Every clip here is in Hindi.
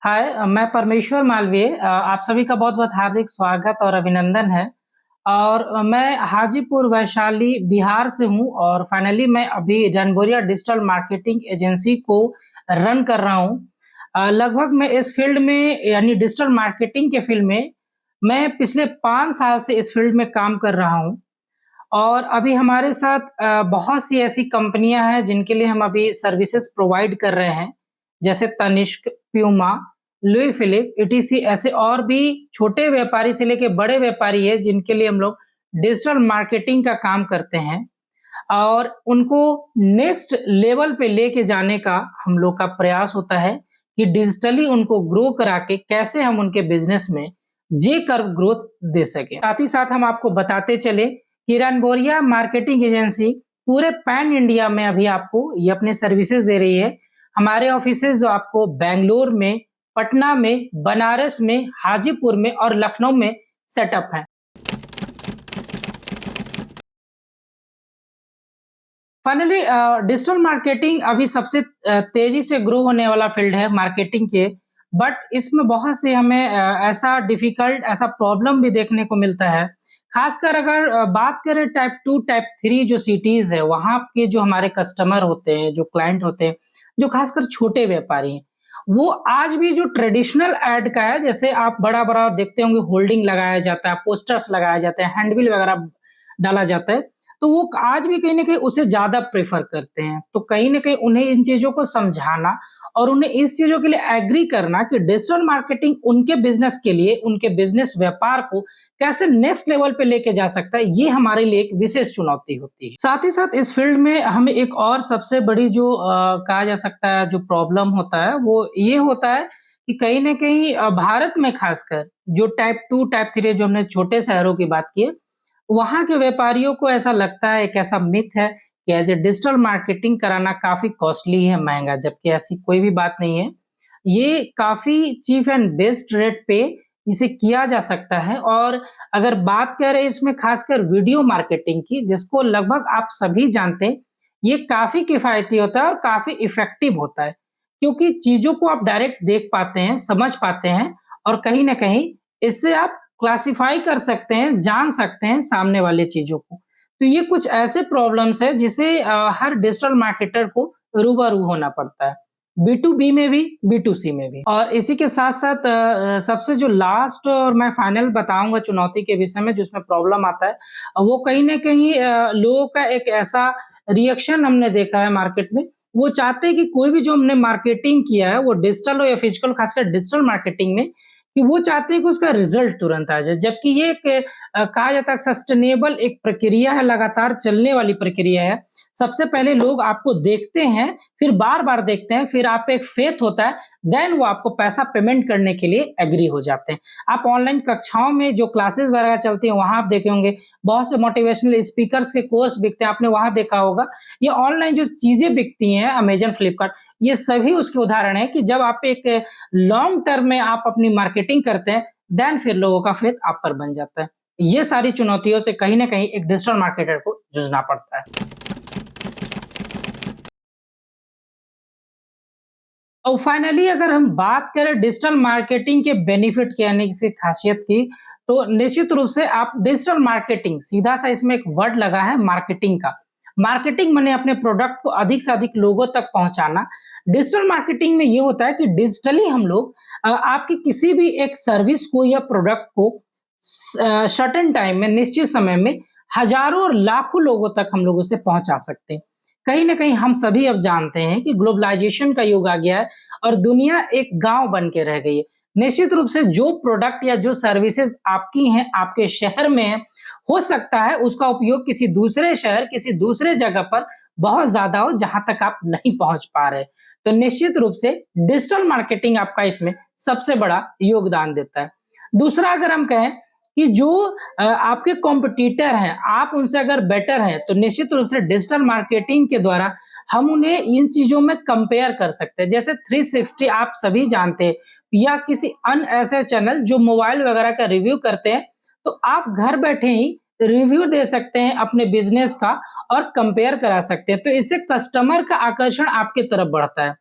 हाय, मैं परमेश्वर मालवीय। आप सभी का बहुत-बहुत हार्दिक स्वागत और अभिनंदन है। और मैं हाजीपुर वैशाली बिहार से हूँ और फाइनली मैं अभी रनबोरिया डिजिटल मार्केटिंग एजेंसी को रन कर रहा हूँ। लगभग मैं इस फील्ड में यानी डिजिटल मार्केटिंग के फील्ड में मैं पिछले 5 साल से इस फील्ड में काम कर रहा हूँ। और अभी हमारे साथ बहुत सी ऐसी कंपनियां हैं जिनके लिए हम अभी सर्विसेज प्रोवाइड कर रहे हैं, जैसे Tanishq, Puma, Louis Philippe, ETC ऐसे और भी छोटे व्यापारी से लेके बड़े व्यापारी है जिनके लिए हम लोग डिजिटल मार्केटिंग का काम करते हैं और उनको नेक्स्ट लेवल पे लेके जाने का हम लोग का प्रयास होता है कि डिजिटली उनको ग्रो करा के कैसे हम उनके बिजनेस में जे कर्व ग्रोथ दे सके। साथ ही साथ हम आपको बताते चले कि रनबोरिया मार्केटिंग एजेंसी पूरे पैन इंडिया में अभी आपको ये अपने सर्विसेज दे रही है। हमारे ऑफिसेज जो आपको बैंगलोर में, पटना में, बनारस में, हाजीपुर में और लखनऊ में सेटअप है। फाइनली डिजिटल मार्केटिंग अभी सबसे तेजी से ग्रो होने वाला फील्ड है मार्केटिंग के। बट इसमें बहुत से हमें ऐसा प्रॉब्लम भी देखने को मिलता है। खासकर अगर बात करें टाइप 2 टाइप 3 जो सिटीज है, वहाँ के जो हमारे कस्टमर होते हैं, जो क्लाइंट होते हैं, जो खासकर छोटे व्यापारी हैं, वो आज भी जो ट्रेडिशनल एड का है, जैसे आप बड़ा बड़ा देखते होंगे, होल्डिंग लगाया जाता है, पोस्टर्स लगाए जाते हैं, हैंडबिल वगैरह डाला जाता है, तो वो आज भी कहीं न कहीं उसे ज़्यादा प्रेफ़र करते हैं। तो कहीं न कहीं उन्हें इन चीज़ों को समझाना और उन्हें इस चीज़ों के लिए एग्री करना कि डिजिटल मार्केटिंग उनके बिज़नेस के लिए, उनके बिज़नेस व्यापार को कैसे नेक्स्ट लेवल पे लेके जा सकता है, ये हमारे लिए एक विशेष चुनौती होती है। साथ ही साथ इस फ़ील्ड में हमें एक और सबसे बड़ी जो कहा जा सकता है जो प्रॉब्लम होता है, वो ये होता है कि कहीं न कहीं भारत में खासकर जो टाइप 2, टाइप 3 जो हमने छोटे शहरों की बात की है, वहाँ के व्यापारियों को ऐसा लगता है, एक ऐसा मिथ है कि एज़ ए डिजिटल मार्केटिंग कराना काफ़ी कॉस्टली है, महँगा, जबकि ऐसी कोई भी बात नहीं है। ये काफ़ी चीप एंड बेस्ट रेट पे इसे किया जा सकता है। और अगर बात करें इसमें खासकर वीडियो मार्केटिंग की, जिसको लगभग आप सभी जानते हैं, ये काफ़ी किफ़ायती होता है और काफ़ी इफ़ेक्टिव होता है, क्योंकि चीज़ों को आप डायरेक्ट देख पाते हैं, समझ पाते हैं और कहीं न कहीं इससे आप क्लासिफाई कर सकते हैं, जान सकते हैं सामने वाले चीज़ों को। तो ये कुछ ऐसे प्रॉब्लम्स हैं जिसे हर डिजिटल मार्केटर को रूबरू होना पड़ता है। बी2बी में भी, बी2सी में भी। और इसी के साथ-साथ सबसे जो लास्ट और मैं फाइनल बताऊँगा चुनौती के विषय में जिसमें प्रॉब्लम आता है, वो कहीं न कहीं लोगों का एक ऐसा रिएक्शन हमने देखा है मार्केट में, वो चाहते हैं कि कोई भी जो हमने मार्केटिंग किया है, वो डिजिटल हो या फिजिकल, खासकर डिजिटल मार्केटिंग में, कि वो चाहते हैं कि उसका रिजल्ट तुरंत आ जाए। जबकि ये एक कहा जाता है सस्टेनेबल एक प्रक्रिया है, लगातार चलने वाली प्रक्रिया है। सबसे पहले लोग आपको देखते हैं, फिर बार-बार देखते हैं, फिर आप पे एक फेथ होता है, देन वो आपको पैसा पेमेंट करने के लिए एग्री हो जाते हैं। आप ऑनलाइन कक्षाओं में जो क्लासेस वगैरह चलती हैं, वहाँ आप देखे होंगे, बहुत से मोटिवेशनल स्पीकर्स के कोर्स बिकते हैं, आपने वहाँ देखा होगा। ये ऑनलाइन जो चीज़ें बिकती हैं, अमेज़न, फ्लिपकार्ट, ये सभी उसके उदाहरण हैं कि जब आप एक लॉन्ग टर्म में आप अपनी मार्केटिंग करते हैं, देन फिर लोगों का फेथ आप पर बन जाता है। ये सारी चुनौतियों से कहीं न कहीं एक डिजिटल मार्केटर को जूझना पड़ता है। और फाइनली अगर हम बात करें डिजिटल मार्केटिंग के बेनिफिट की यानी इसकी खासियत की, तो निश्चित रूप से आप डिजिटल मार्केटिंग सीधा-सा इसमें एक वर्ड लगा है मार्केटिंग का। मार्केटिंग माने अपने प्रोडक्ट को अधिक से अधिक लोगों तक पहुँचाना। डिजिटल मार्केटिंग में ये होता है कि डिजिटली हम लोग आपकी किसी भी एक सर्विस को या प्रोडक्ट को सर्टेन टाइम में, निश्चित समय में हज़ारों और लाखों लोगों तक हम लोग उसे पहुँचा सकते हैं। कहीं न कहीं हम सभी अब जानते हैं कि ग्लोबलाइज़ेशन का युग आ गया है और दुनिया एक गाँव बन के रह गई है। निश्चित रूप से जो प्रोडक्ट या जो सर्विसेज़ आपकी हैं, आपके शहर में हैं, हो सकता है उसका उपयोग किसी दूसरे शहर, किसी दूसरे जगह पर बहुत ज़्यादा हो, जहाँ तक आप नहीं पहुँच पा रहे। तो निश्चित रूप से डिजिटल मार्केटिंग आपका इसमें सबसे बड़ा योगदान देता है। दूसरा अगर हम कहें कि जो आपके कॉम्पिटिटर हैं, आप उनसे अगर बेटर हैं, तो निश्चित रूप से डिजिटल मार्केटिंग के द्वारा हम उन्हें इन चीज़ों में कंपेयर कर सकते हैं। जैसे 360 आप सभी जानते हैं या किसी अन्य ऐसे चैनल जो मोबाइल वगैरह का रिव्यू करते हैं, तो आप घर बैठे ही रिव्यू दे सकते हैं अपने बिज़नेस का और कंपेयर करा सकते हैं। तो इससे कस्टमर का आकर्षण आपकी तरफ बढ़ता है।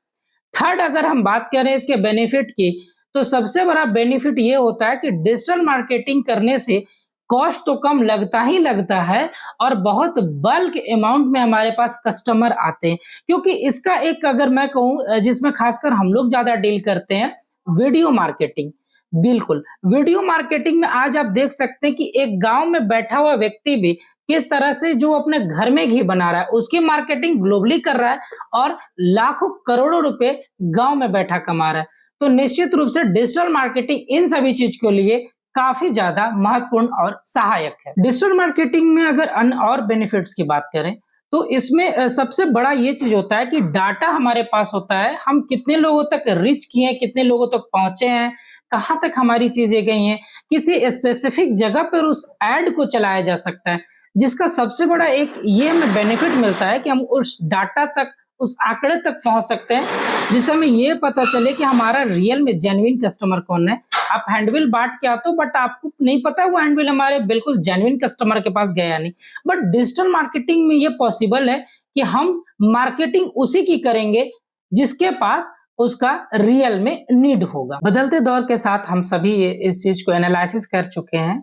थर्ड अगर हम बात करें इसके बेनिफिट की, तो सबसे बड़ा बेनिफिट ये होता है कि डिजिटल मार्केटिंग करने से कॉस्ट तो कम लगता ही लगता है और बहुत बल्क अमाउंट में हमारे पास कस्टमर आते हैं। क्योंकि इसका एक अगर मैं कहूँ जिसमें खासकर हम लोग ज़्यादा डील करते हैं, वीडियो मार्केटिंग। बिल्कुल, वीडियो मार्केटिंग में आज आप देख सकते हैं कि एक गाँव में बैठा हुआ व्यक्ति भी किस तरह से जो अपने घर में घी बना रहा है, उसकी मार्केटिंग ग्लोबली कर रहा है और लाखों करोड़ों रुपए गाँव में बैठा कमा रहा है। तो निश्चित रूप से डिजिटल मार्केटिंग इन सभी चीज़ के लिए काफ़ी ज़्यादा महत्वपूर्ण और सहायक है। डिजिटल मार्केटिंग में अगर अन्य और बेनिफिट्स की बात करें, तो इसमें सबसे बड़ा ये चीज़ होता है कि डाटा हमारे पास होता है, हम कितने लोगों तक रीच किए हैं, कितने लोगों तक पहुँचे हैं, कहाँ तक हमारी चीज़ें गई हैं, किसी स्पेसिफिक जगह पर उस ऐड को चलाया जा सकता है, जिसका सबसे बड़ा एक ये हमें बेनिफिट मिलता है कि हम उस डाटा तक, उस आंकड़े तक पहुँच सकते हैं, जिससे हमें ये पता चले कि हमारा रियल में जेन्युइन कस्टमर कौन है। आप हैंडबिल बाँट के आते हो बट आपको नहीं पता वो हैंडबिल हमारे बिल्कुल जेन्युइन कस्टमर के पास गया नहीं। बट डिजिटल मार्केटिंग में ये पॉसिबल है कि हम मार्केटिंग उसी की करेंगे जिसके पास उसका रियल में नीड होगा। बदलते दौर के साथ हम सभी इस चीज़ को एनालिसिस कर चुके हैं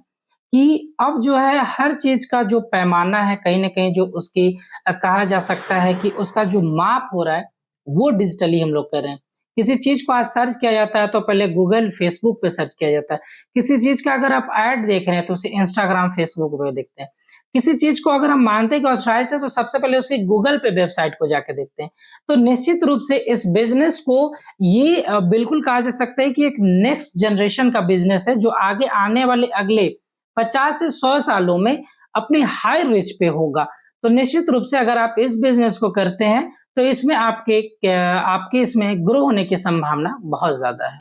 कि अब जो है हर चीज़ का जो पैमाना है कहीं न कहीं जो उसकी कहा जा सकता है कि उसका जो माप हो रहा है, वो डिजिटली हम लोग कर रहे हैं। किसी चीज़ को आज सर्च किया जाता है तो पहले गूगल, फेसबुक पे सर्च किया जाता है। किसी चीज़ का अगर आप ऐड देख रहे हैं तो उसे इंस्टाग्राम, फेसबुक पे देखते हैं। किसी चीज़ को अगर हम मानते हैं कि ऑथराइज़्ड है तो सबसे पहले उसे गूगल पे वेबसाइट को जाके देखते हैं। तो निश्चित रूप से इस बिज़नेस को ये बिल्कुल कहा जा सकता है कि एक नेक्स्ट जनरेशन का बिज़नेस है जो आगे आने वाले अगले 50 से 100 सालों में अपनी हाई रिच पे होगा। तो निश्चित रूप से अगर आप इस बिज़नेस को करते हैं, तो इसमें आपके इसमें ग्रो होने की संभावना बहुत ज़्यादा है।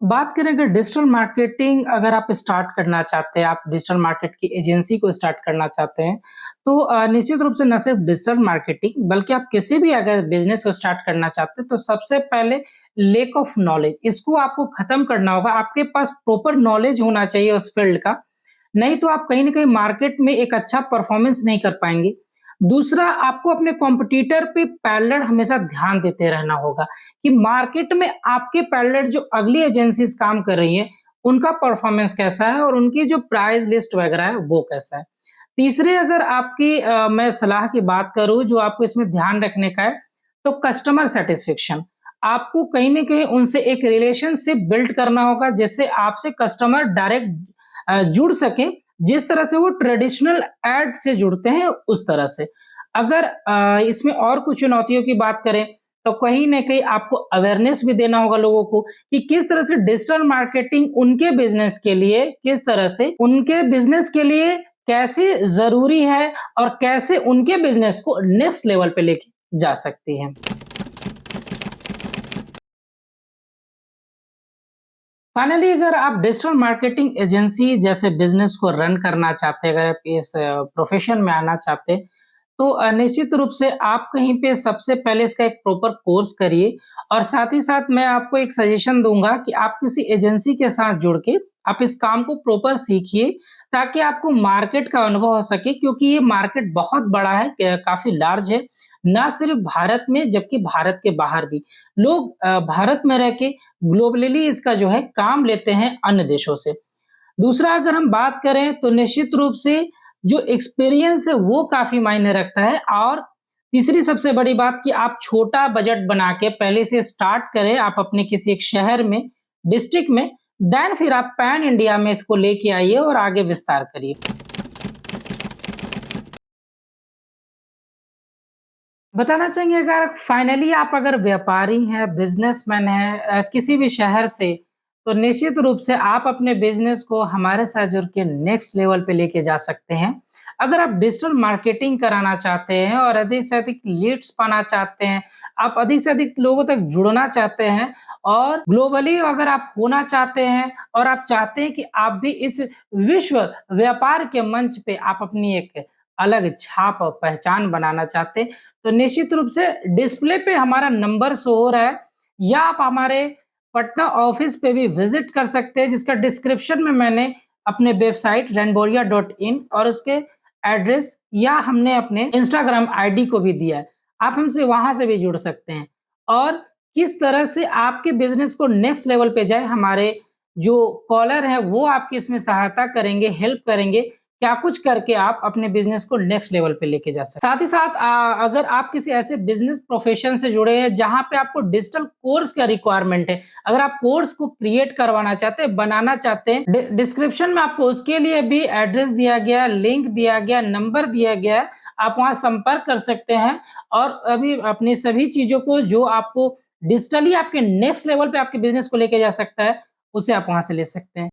बात करें अगर डिजिटल मार्केटिंग अगर आप स्टार्ट करना चाहते हैं, आप डिजिटल मार्केट की एजेंसी को स्टार्ट करना चाहते हैं, तो निश्चित रूप से न सिर्फ डिजिटल मार्केटिंग बल्कि आप किसी भी अगर बिज़नेस को स्टार्ट करना चाहते हैं, तो सबसे पहले लैक ऑफ नॉलेज इसको आपको खत्म करना होगा। आपके पास प्रॉपर नॉलेज होना चाहिए उस फील्ड का, नहीं तो आप कहीं न कहीं मार्केट में एक अच्छा परफॉर्मेंस नहीं कर पाएँगे। दूसरा आपको अपने कॉम्पिटिटर पे पैरेलल हमेशा ध्यान देते रहना होगा कि मार्केट में आपके पैरेलल जो अगली एजेंसीज़ काम कर रही हैं, उनका परफॉर्मेंस कैसा है और उनकी जो प्राइस लिस्ट वगैरह है, वो कैसा है। तीसरे अगर आपकी मैं सलाह की बात करूँ जो आपको इसमें ध्यान रखने का है, तो कस्टमर सैटिस्फैक्शन। आपको कहीं न कहीं उनसे एक रिलेशनशिप बिल्ड करना होगा जिससे आपसे कस्टमर डायरेक्ट जुड़ सकें, जिस तरह से वो ट्रेडिशनल ऐड से जुड़ते हैं उस तरह से। अगर इसमें और कुछ चुनौतियों की बात करें, तो कहीं न कहीं आपको अवेयरनेस भी देना होगा लोगों को कि किस तरह से डिजिटल मार्केटिंग उनके बिज़नेस के लिए किस तरह से उनके बिज़नेस के लिए कैसे ज़रूरी है और कैसे उनके बिज़नेस को नेक्स्ट लेवल पे लेके जा सकती है। फाइनली अगर आप डिजिटल मार्केटिंग एजेंसी जैसे बिज़नेस को रन करना चाहते हैं, अगर आप इस प्रोफ़ेशन में आना चाहते हैं, तो निश्चित रूप से आप कहीं पे सबसे पहले इसका एक प्रॉपर कोर्स करिए और साथ ही साथ मैं आपको एक सजेशन दूँगा कि आप किसी एजेंसी के साथ जुड़ के आप इस काम को प्रॉपर सीखिए, ताकि आपको मार्केट का अनुभव हो सके क्योंकि ये मार्केट बहुत बड़ा है, काफ़ी लार्ज है, ना सिर्फ़ भारत में जबकि भारत के बाहर भी। लोग भारत में रह के ग्लोबली इसका जो है काम लेते हैं अन्य देशों से। दूसरा अगर हम बात करें तो निश्चित रूप से जो एक्सपीरियंस है वो काफ़ी मायने रखता है और तीसरी सबसे बड़ी बात कि आप छोटा बजट बना के पहले से स्टार्ट करें आप अपने किसी एक शहर में, डिस्ट्रिक्ट में, देन फिर आप पैन इंडिया में इसको लेके आइए और आगे विस्तार करिए। बताना चाहेंगे अगर फाइनली आप अगर व्यापारी हैं, बिज़नेसमैन हैं किसी भी शहर से, तो निश्चित रूप से आप अपने बिज़नेस को हमारे साथ जुड़ के नेक्स्ट लेवल पे लेके जा सकते हैं। अगर आप डिजिटल मार्केटिंग कराना चाहते हैं और अधिक से अधिक लीड्स पाना चाहते हैं, आप अधिक से अधिक लोगों तक जुड़ना चाहते हैं और ग्लोबली अगर आप होना चाहते हैं और आप चाहते हैं कि आप भी इस विश्व व्यापार के मंच पे आप अपनी एक अलग छाप और पहचान बनाना चाहते हैं, तो निश्चित रूप से डिस्प्ले पे हमारा नंबर शो हो रहा है या आप हमारे पटना ऑफिस पे भी विजिट कर सकते हैं जिसका डिस्क्रिप्शन में मैंने अपने वेबसाइट रैनबोरिया.in और उसके एड्रेस या हमने अपने इंस्टाग्राम आईडी को भी दिया है। आप हमसे वहाँ से भी जुड़ सकते हैं। और किस तरह से आपके बिज़नेस को नेक्स्ट लेवल पे जाए, हमारे जो कॉलर हैं वो आपकी इसमें सहायता करेंगे, हेल्प करेंगे, क्या कुछ करके आप अपने बिज़नेस को नेक्स्ट लेवल पे लेके जा सकते हैं। साथ ही साथ अगर आप किसी ऐसे बिज़नेस प्रोफ़ेशन से जुड़े हैं जहाँ पे आपको डिजिटल कोर्स का रिक्वायरमेंट है, अगर आप कोर्स को क्रिएट करवाना चाहते हैं, बनाना चाहते हैं, डिस्क्रिप्शन में आपको उसके लिए भी एड्रेस दिया गया, लिंक दिया गया, नंबर दिया गया है, आप वहाँ संपर्क कर सकते हैं और अभी अपनी सभी चीज़ों को जो आपको डिजिटली आपके नेक्स्ट लेवल पे आपके बिज़नेस को लेके जा सकता है, उसे आप वहाँ से ले सकते हैं।